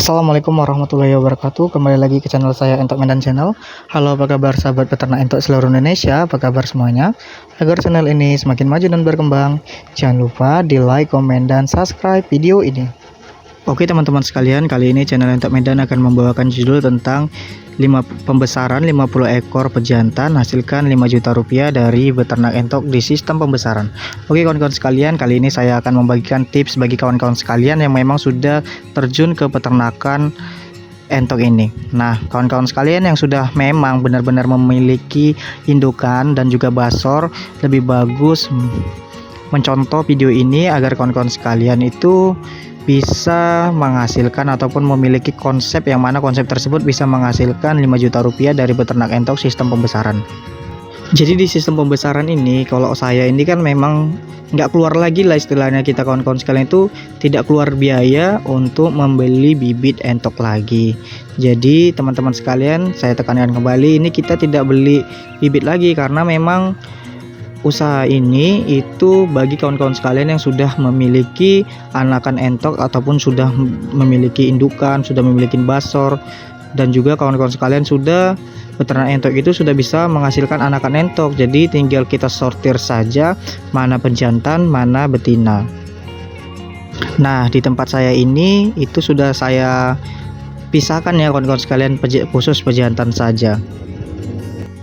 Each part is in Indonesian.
Assalamualaikum warahmatullahi wabarakatuh. Kembali lagi ke channel saya, Entok Medan Channel. Halo, apa kabar sahabat peternak entok seluruh Indonesia? Apa kabar semuanya? Agar channel ini semakin maju dan berkembang, jangan lupa di like, komen, dan subscribe video ini. Oke teman-teman sekalian, kali ini channel Entok Medan akan membawakan judul tentang pembesaran 50 ekor pejantan hasilkan 5 juta rupiah dari beternak entok di sistem pembesaran. Oke kawan-kawan sekalian, kali ini saya akan membagikan tips bagi kawan-kawan sekalian yang memang sudah terjun ke peternakan entok ini. Nah kawan-kawan sekalian yang sudah memang benar-benar memiliki indukan dan juga basor, lebih bagus mencontoh video ini agar kawan-kawan sekalian itu bisa menghasilkan ataupun memiliki konsep yang mana konsep tersebut bisa menghasilkan 5 juta rupiah dari beternak entok sistem pembesaran. Jadi di sistem pembesaran ini, kalau saya ini kan memang nggak keluar lagi lah istilahnya, kita kawan-kawan sekalian itu tidak keluar biaya untuk membeli bibit entok lagi. Jadi teman-teman sekalian, saya tekankan kembali, ini kita tidak beli bibit lagi karena memang usaha ini itu bagi kawan-kawan sekalian yang sudah memiliki anakan entok ataupun sudah memiliki indukan, sudah memiliki basor, dan juga kawan-kawan sekalian sudah beternak entok itu sudah bisa menghasilkan anakan entok. Jadi tinggal kita sortir saja mana pejantan, mana betina. Nah di tempat saya ini itu sudah saya pisahkan ya kawan-kawan sekalian, khusus pejantan saja.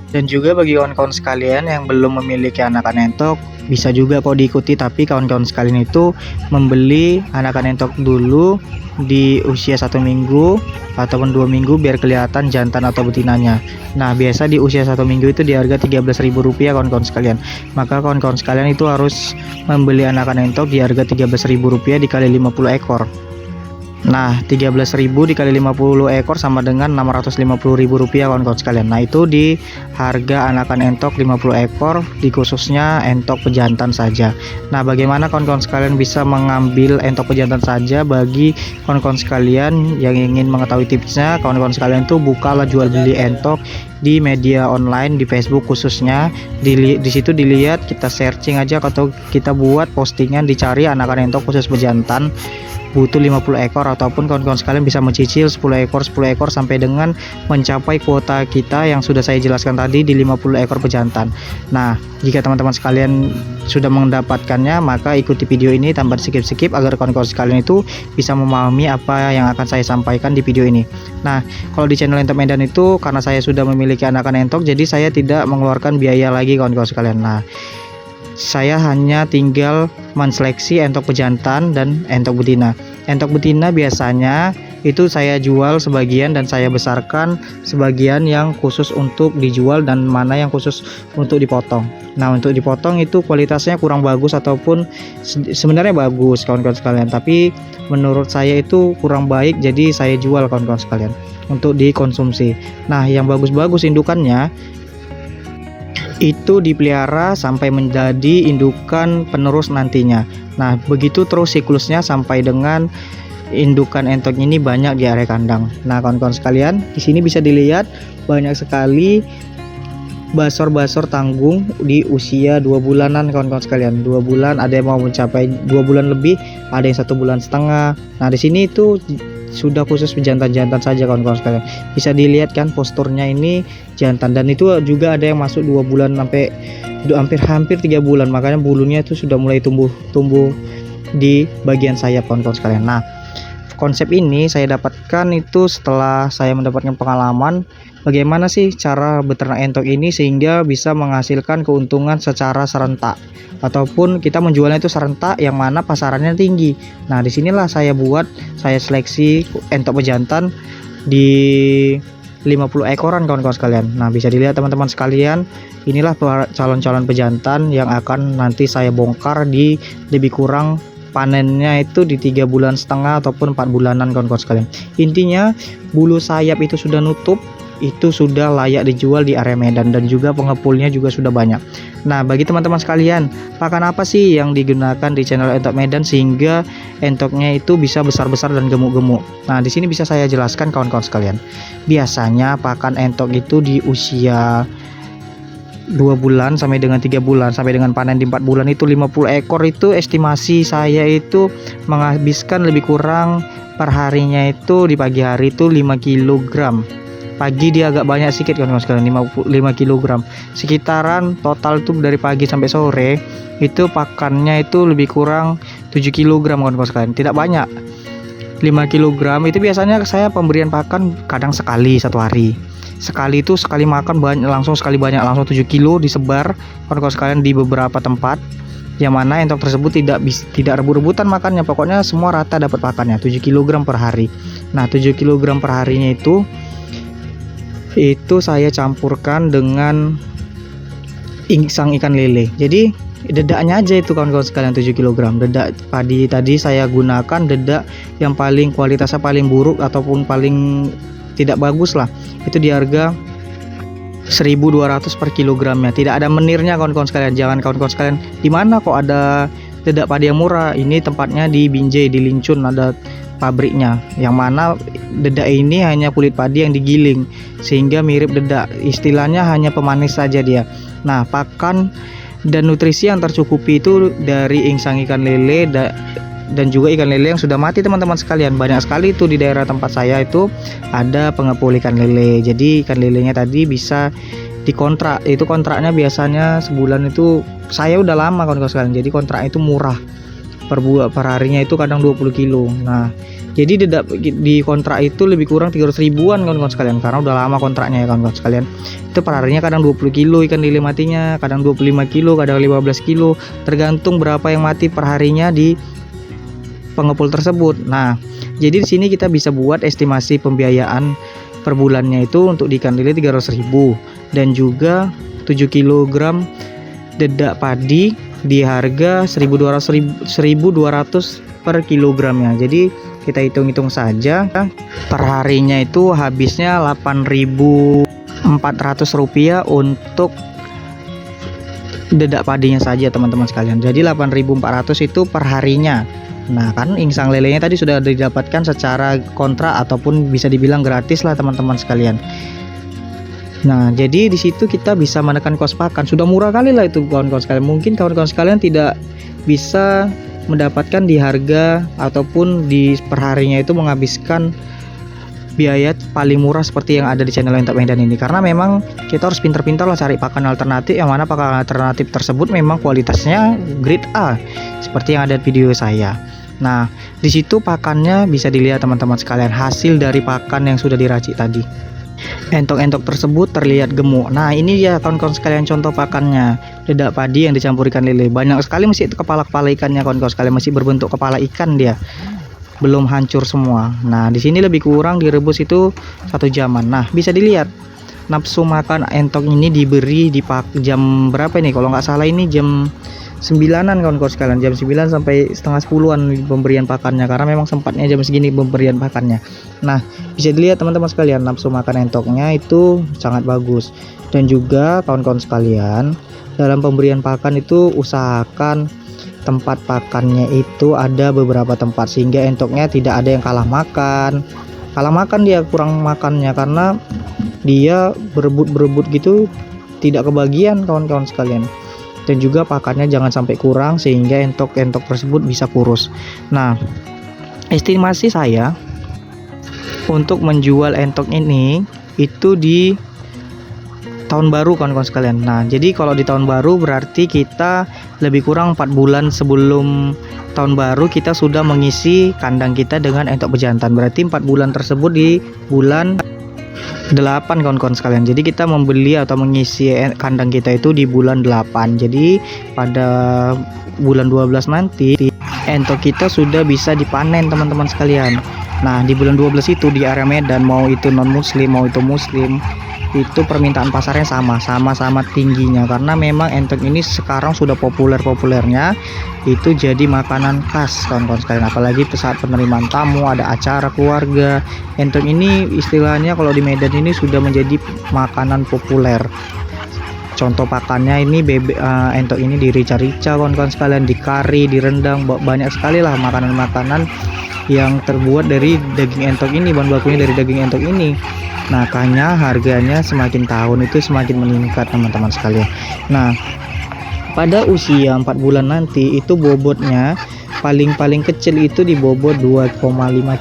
Dan juga bagi kawan-kawan sekalian yang belum memiliki anakan entok, bisa juga kok diikuti, tapi kawan-kawan sekalian itu membeli anakan entok dulu di usia 1 minggu ataupun 2 minggu biar kelihatan jantan atau betinanya. Nah biasa di usia 1 minggu itu di harga Rp13.000 kawan-kawan sekalian. Maka kawan-kawan sekalian itu harus membeli anakan entok di harga Rp13.000 dikali 50 ekor. Nah 13.000 dikali 50 ekor sama dengan Rp650.000 kawan-kawan sekalian. Nah itu di harga anakan entok 50 ekor di khususnya entok pejantan saja. Nah bagaimana kawan-kawan sekalian bisa mengambil entok pejantan saja? Bagi kawan-kawan sekalian yang ingin mengetahui tipsnya, kawan-kawan sekalian itu bukalah jual beli entok di media online, di Facebook khususnya. Di situ dilihat, kita searching aja atau kita buat postingan, dicari anakan entok khusus pejantan butuh 50 ekor, ataupun kawan-kawan sekalian bisa mencicil 10 ekor sampai dengan mencapai kuota kita yang sudah saya jelaskan tadi di 50 ekor pejantan. Nah jika teman-teman sekalian sudah mendapatkannya, maka ikuti video ini tanpa skip-skip agar kawan-kawan sekalian itu bisa memahami apa yang akan saya sampaikan di video ini. Nah kalau di channel Entok Medan itu, karena saya sudah memiliki anakan entok, jadi saya tidak mengeluarkan biaya lagi kawan-kawan sekalian. Nah saya hanya tinggal menseleksi entok pejantan dan entok betina. Entok betina biasanya itu saya jual sebagian dan saya besarkan sebagian yang khusus untuk dijual dan mana yang khusus untuk dipotong. Nah untuk dipotong itu kualitasnya kurang bagus ataupun sebenarnya bagus kawan-kawan sekalian, tapi menurut saya itu kurang baik, jadi saya jual kawan-kawan sekalian untuk dikonsumsi. Nah yang bagus-bagus indukannya itu dipelihara sampai menjadi indukan penerus nantinya. Nah begitu terus siklusnya sampai dengan indukan entok ini banyak di area kandang. Nah kawan-kawan sekalian, di sini bisa dilihat banyak sekali basor-basor tanggung di usia 2 bulanan kawan-kawan sekalian. 2 bulan, ada yang mau mencapai 2 bulan lebih, ada yang 1 bulan setengah. Nah di sini itu sudah khusus pejantan-jantan saja kawan-kawan sekalian. Bisa dilihat kan posturnya ini jantan, dan itu juga ada yang masuk 2 bulan sampai hampir 3 bulan, makanya bulunya itu sudah mulai tumbuh di bagian sayap kawan-kawan sekalian. Nah konsep ini saya dapatkan itu setelah saya mendapatkan pengalaman bagaimana sih cara beternak entok ini sehingga bisa menghasilkan keuntungan secara serentak, ataupun kita menjualnya itu serentak yang mana pasarannya tinggi. Nah disinilah saya seleksi entok pejantan di 50 ekoran kawan-kawan sekalian. Nah bisa dilihat teman-teman sekalian, inilah calon-calon pejantan yang akan nanti saya bongkar di lebih kurang panennya itu di 3,5 bulan ataupun 4 bulanan kawan-kawan sekalian. Intinya bulu sayap itu sudah nutup, itu sudah layak dijual di area Medan, dan juga pengepulnya juga sudah banyak. Nah bagi teman-teman sekalian, pakan apa sih yang digunakan di channel Entok Medan sehingga entoknya itu bisa besar-besar dan gemuk-gemuk? Nah di sini bisa saya jelaskan kawan-kawan sekalian. Biasanya pakan entok itu di usia 2 bulan sampai dengan 3 bulan, sampai dengan panen di 4 bulan itu 50 ekor. Itu estimasi saya itu menghabiskan lebih kurang per harinya itu di pagi hari itu 5 kilogram. Pagi dia agak banyak sedikit kan sekalian, 5 kilogram. Sekitaran total tuh dari pagi sampai sore itu pakannya itu lebih kurang 7 kilogram kan sekalian. Tidak banyak. 5 kilogram itu biasanya saya pemberian pakan kadang sekali satu hari. Sekali itu sekali makan banyak, langsung sekali banyak, langsung 7 kilo disebar kawan-kawan sekalian di beberapa tempat, yang mana entok tersebut tidak rebut-rebutan makannya, pokoknya semua rata dapat pakannya 7 kilogram per hari. Nah 7 kilogram per harinya itu saya campurkan dengan insang ikan lele. Jadi dedaknya aja itu kawan-kawan sekalian 7 kilogram. Dedak padi tadi saya gunakan dedak yang paling kualitasnya paling buruk ataupun paling tidak bagus lah, itu di harga 1.200 per kilogramnya. Tidak ada menirnya kawan-kawan sekalian. Jangan kawan-kawan sekalian, di mana kok ada dedak padi yang murah? Ini tempatnya di Binjai, di Lincun, ada pabriknya, yang mana dedak ini hanya kulit padi yang digiling sehingga mirip dedak, istilahnya hanya pemanis saja dia. Nah pakan dan nutrisi yang tercukupi itu dari insang ikan lele dan juga ikan lele yang sudah mati teman-teman sekalian. Banyak sekali itu di daerah tempat saya itu ada pengepul ikan lele. Jadi ikan lelenya tadi bisa dikontrak, itu kontraknya biasanya sebulan itu, saya udah lama kawan-kawan sekalian, jadi kontraknya itu murah, per harinya itu kadang 20 kilo. Nah jadi di kontrak itu lebih kurang 300 ribuan kawan-kawan sekalian, karena udah lama kontraknya ya kawan-kawan sekalian. Itu per harinya kadang 20 kilo ikan lele matinya, kadang 25 kilo, kadang 15 kilo, tergantung berapa yang mati per harinya di pengepul tersebut. Nah jadi di sini kita bisa buat estimasi pembiayaan per bulannya itu untuk di ikan lele 300 ribu dan juga 7 kilogram dedak padi di harga 1.200 per kilogramnya. Jadi kita hitung-hitung saja, per harinya itu habisnya 8.400 rupiah untuk dedak padinya saja teman-teman sekalian. Jadi 8.400 itu per harinya. Nah kan insang lelenya tadi sudah didapatkan secara kontrak ataupun bisa dibilang gratis lah teman-teman sekalian. Nah jadi di situ kita bisa menekan kos pakan, sudah murah kali lah itu kawan-kawan sekalian. Mungkin kawan-kawan sekalian tidak bisa mendapatkan di harga ataupun di perharinya itu menghabiskan biaya paling murah seperti yang ada di channel Entok Medan ini, karena memang kita harus pintar-pintar lah cari pakan alternatif, yang mana pakan alternatif tersebut memang kualitasnya grade A seperti yang ada di video saya. Nah di situ pakannya bisa dilihat teman-teman sekalian, hasil dari pakan yang sudah diracik tadi. Entok-entok tersebut terlihat gemuk. Nah ini ya kawan-kawan sekalian contoh pakannya, dedak padi yang dicampur ikan lele. Banyak sekali masih kepala-kepala ikannya kawan-kawan sekalian, masih berbentuk kepala ikan dia, belum hancur semua. Nah di sini lebih kurang direbus itu 1 jaman. Nah bisa dilihat nafsu makan entok ini diberi di jam berapa ini, kalau nggak salah ini jam 9-an kawan-kawan sekalian, jam 9 sampai setengah 10-an pemberian pakannya, karena memang sempatnya jam segini pemberian pakannya. Nah bisa dilihat teman-teman sekalian, nafsu makan entoknya itu sangat bagus. Dan juga kawan-kawan sekalian, dalam pemberian pakan itu usahakan tempat pakannya itu ada beberapa tempat, sehingga entoknya tidak ada yang kalah makan dia kurang makannya, karena dia berebut gitu tidak kebagian kawan-kawan sekalian. Dan juga pakannya jangan sampai kurang sehingga entok-entok tersebut bisa kurus. Nah estimasi saya untuk menjual entok ini itu di tahun baru kawan-kawan sekalian. Nah jadi kalau di tahun baru berarti kita lebih kurang 4 bulan sebelum tahun baru kita sudah mengisi kandang kita dengan entok bejantan. Berarti 4 bulan tersebut di bulan 8 kawan-kawan sekalian. Jadi kita membeli atau mengisi kandang kita itu di bulan 8. Jadi pada bulan 12 nanti entok kita sudah bisa dipanen teman-teman sekalian. Nah di bulan 12 itu di area Medan, mau itu non muslim mau itu muslim, itu permintaan pasarnya sama-sama tingginya, karena memang entok ini sekarang sudah populernya itu jadi makanan khas kawan-kawan sekalian. Apalagi saat penerimaan tamu, ada acara keluarga, entok ini istilahnya kalau di Medan ini sudah menjadi makanan populer. Contoh pakannya ini entok ini dirica-rica kawan-kawan sekalian, di kari, direndang, banyak sekali lah makanan-makanan yang terbuat dari daging entok ini, bahan bakunya dari daging entok ini. Nah, makanya harganya semakin tahun itu semakin meningkat teman-teman sekalian. Nah, pada usia 4 bulan nanti itu bobotnya paling kecil itu di bobot 2,5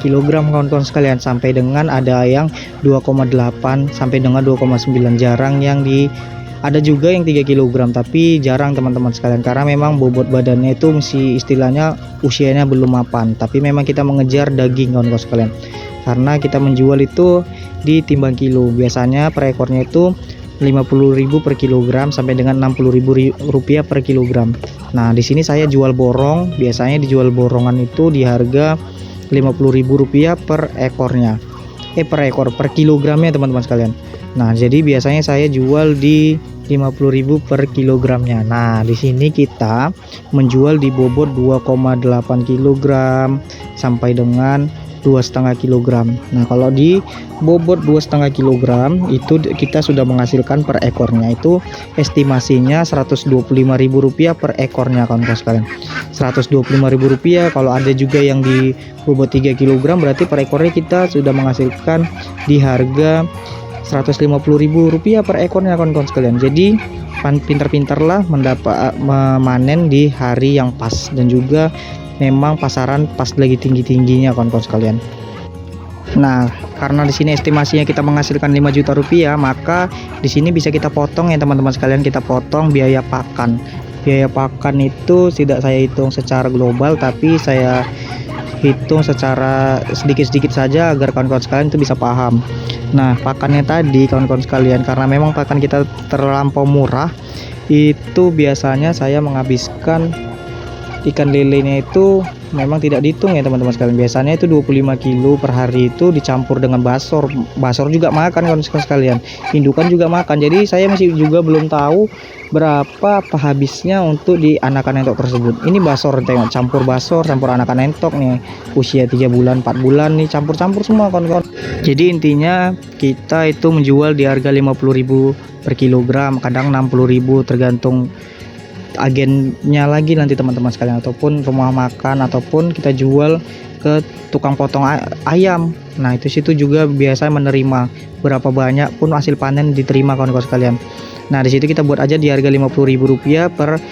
kg kawan-kawan sekalian, sampai dengan ada yang 2,8 sampai dengan 2,9, jarang yang ada juga yang 3 kg, tapi jarang teman-teman sekalian, karena memang bobot badannya itu masih istilahnya usianya belum mapan. Tapi memang kita mengejar daging kawan-kawan sekalian, karena kita menjual itu di timbang kilo. Biasanya per ekornya itu 50.000 per kilogram sampai dengan 60.000 rupiah per kilogram. Nah, di sini saya jual borong, biasanya dijual borongan itu di harga 50.000 rupiah per ekornya. Per kilogramnya teman-teman sekalian. Nah, jadi biasanya saya jual di 50.000 per kilogramnya. Nah, di sini kita menjual di bobot 2,8 kg sampai dengan 2,5 kg. Nah, kalau di bobot 2,5 kg itu kita sudah menghasilkan per ekornya itu estimasinya 125.000 rupiah per ekornya kawan-kawan sekalian. 125.000 rupiah. Kalau ada juga yang di bobot 3 kg, berarti per ekornya kita sudah menghasilkan di harga 150.000 rupiah per ekornya kawan-kawan sekalian. Jadi pintar-pintarlah memanen di hari yang pas, dan juga memang pasaran pas lagi tinggi-tingginya kawan-kawan sekalian. Nah, karena di sini estimasinya kita menghasilkan 5 juta rupiah, maka di sini bisa kita potong ya teman-teman sekalian, kita potong biaya pakan. Biaya pakan itu tidak saya hitung secara global, tapi saya hitung secara sedikit-sedikit saja agar kawan-kawan sekalian itu bisa paham. Nah, pakannya tadi kawan-kawan sekalian, karena memang pakan kita terlampau murah, itu biasanya saya menghabiskan ikan lelenya itu memang tidak dihitung ya teman-teman sekalian. Biasanya itu 25 kilo per hari itu dicampur dengan basor juga makan kawan-kawan sekalian, indukan juga makan. Jadi saya masih juga belum tahu berapa habisnya untuk di anakan entok tersebut. Ini basor, tengok, campur basor, campur anakan entok nih, usia 3 bulan 4 bulan nih, campur-campur semua kawan-kawan. Jadi intinya kita itu menjual di harga 50.000 per kilogram, kadang 60.000 tergantung agennya lagi nanti teman-teman sekalian, ataupun rumah makan, ataupun kita jual ke tukang potong ayam. Nah, itu situ juga biasa menerima berapa banyak pun hasil panen diterima kawan-kawan sekalian. Nah, di situ kita buat aja di harga 50.000 rupiah per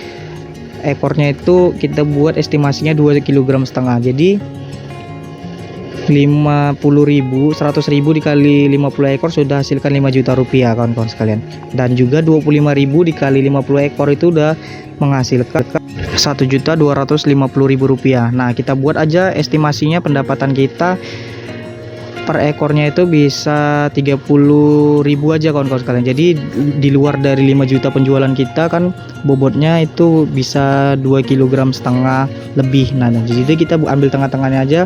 ekornya, itu kita buat estimasinya 2,5 kg. Jadi 50.000, 100.000 dikali 50 ekor sudah hasilkan 5 juta rupiah kawan-kawan sekalian. Dan juga 25.000 dikali 50 ekor itu udah menghasilkan 1.250.000 rupiah. Nah, kita buat aja estimasinya pendapatan kita per ekornya itu bisa 30.000 aja kawan-kawan sekalian. Jadi di luar dari 5 juta penjualan kita kan bobotnya itu bisa 2,5 kg lebih. Nah, jadi kita ambil tengah-tengahnya aja,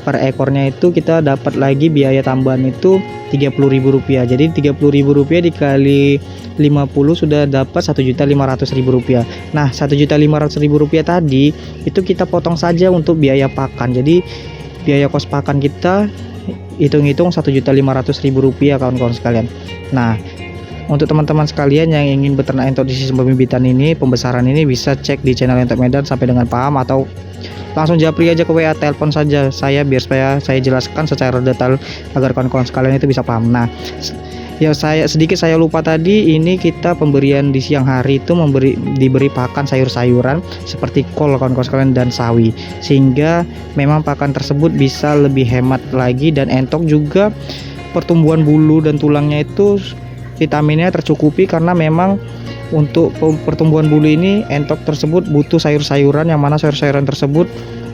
per ekornya itu kita dapat lagi biaya tambahan itu 30.000 rupiah. Jadi 30.000 rupiah dikali 50 sudah dapat 1.500.000 rupiah. Nah, 1.500.000 rupiah tadi itu kita potong saja untuk biaya pakan. Jadi biaya kos pakan kita hitung-hitung 1.500.000 rupiah kawan-kawan sekalian. Nah, untuk teman-teman sekalian yang ingin beternak entok di sistem pembibitan ini, pembesaran ini, bisa cek di channel Entok Medan sampai dengan paham, atau langsung japri aja ke WA, telepon saja saya, biar saya jelaskan secara detail agar kawan-kawan sekalian itu bisa paham. Nah, ya saya lupa tadi, ini kita pemberian di siang hari itu diberi pakan sayur-sayuran seperti kol kawan-kawan sekalian dan sawi, sehingga memang pakan tersebut bisa lebih hemat lagi. Dan entok juga pertumbuhan bulu dan tulangnya itu vitaminnya tercukupi, karena memang untuk pertumbuhan bulu ini entok tersebut butuh sayur-sayuran, yang mana sayur-sayuran tersebut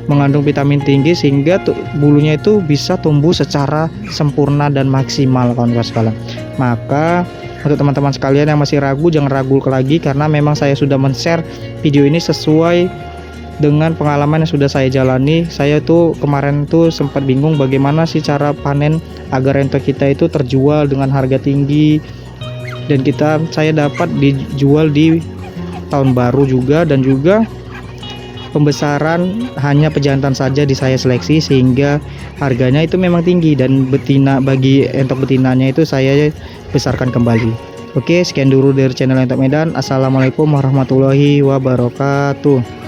mengandung vitamin tinggi, sehingga bulunya itu bisa tumbuh secara sempurna dan maksimal kawan-kawan sekalian. Maka untuk teman-teman sekalian yang masih ragu, jangan ragu lagi, karena memang saya sudah men-share video ini sesuai dengan pengalaman yang sudah saya jalani. Saya tuh kemarin tuh sempat bingung bagaimana sih cara panen agar entok kita itu terjual dengan harga tinggi, dan saya dapat dijual di tahun baru juga. Dan juga pembesaran hanya pejantan saja di saya seleksi, sehingga harganya itu memang tinggi, dan bagi entok betinanya itu saya besarkan kembali. Oke, sekian dulu dari channel Entok Medan. Assalamualaikum warahmatullahi wabarakatuh.